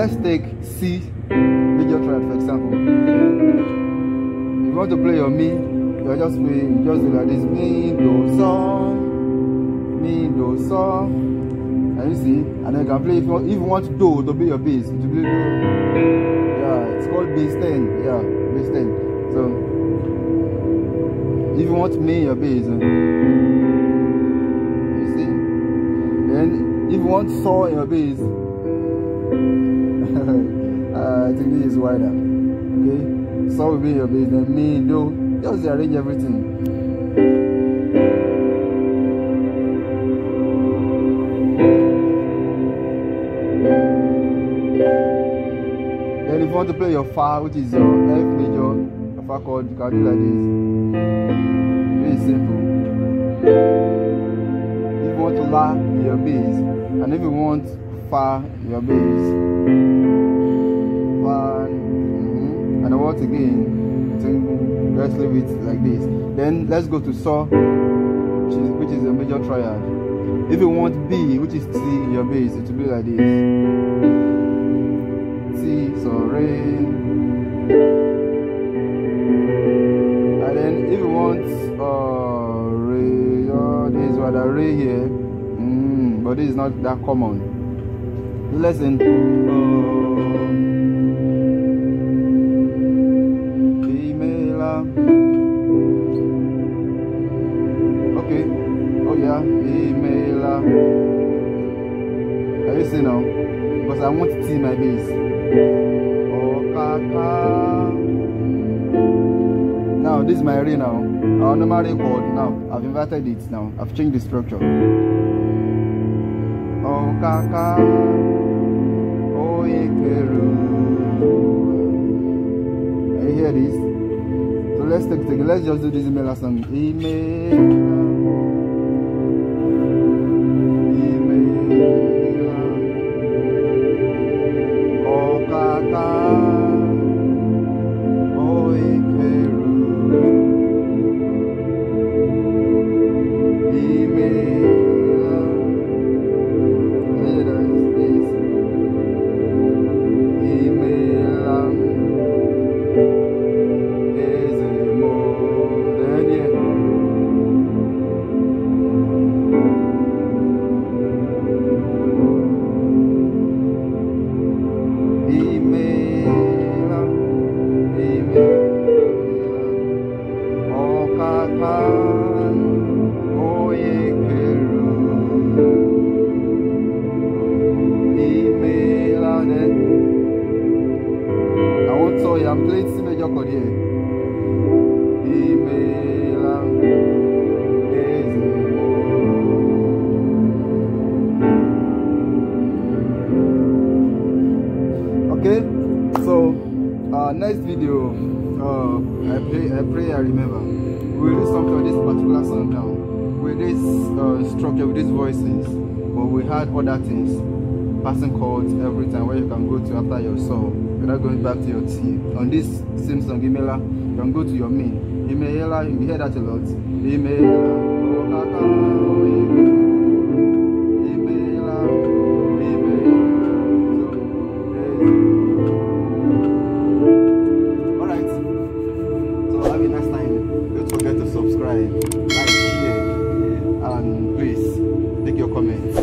let's take C major triad for example. If you want to play your Mi, you just do like this: Mi, Do, So, Mi, Do, So. And you see, and then you can play if you want Do to be your bass, to play Do. Yeah, it's called bass 10. Yeah, bass 10. So if you want Mi your bass, you see. Then if you want So in your bass, I think this is wider. Okay, So will be your bass. Then Mi, Do. Just arrange everything. Then if you want to play your Fa, which is your F major, your Fa chord, you can do like this. Very simple. If you want to La in your bass, and if you want Fa in your bass, Fa, and once again, let's leave it like this. Then let's go to So, which is a major triad. If you want B, which is T in your bass, it will be like this. So Re, and then if you want Re, this is what a Re here, but this is not that common. Listen, Imela. Okay, oh yeah, Imela. Are you see now? Because I want T in my bass. Now this is my Re now. Our normal E-chord now. I've inverted it now. I've changed the structure. Oh kaka, oh ikeru. And you hear this? So let's take it. Let's just do this Imela song. Imela. I'm playing C major chord here. Imela. Okay, so next video, I pray I remember. We'll do something with this particular song now, with this structure, with these voices, but we had other things, passing chords every time where you can go to after your song. Without going back to your T. On this same song, Imela, you can go to your Mi. Imela, you hear that a lot. Imela. Alright. So have a nice time. Don't forget to subscribe, like, share, and please take your comments.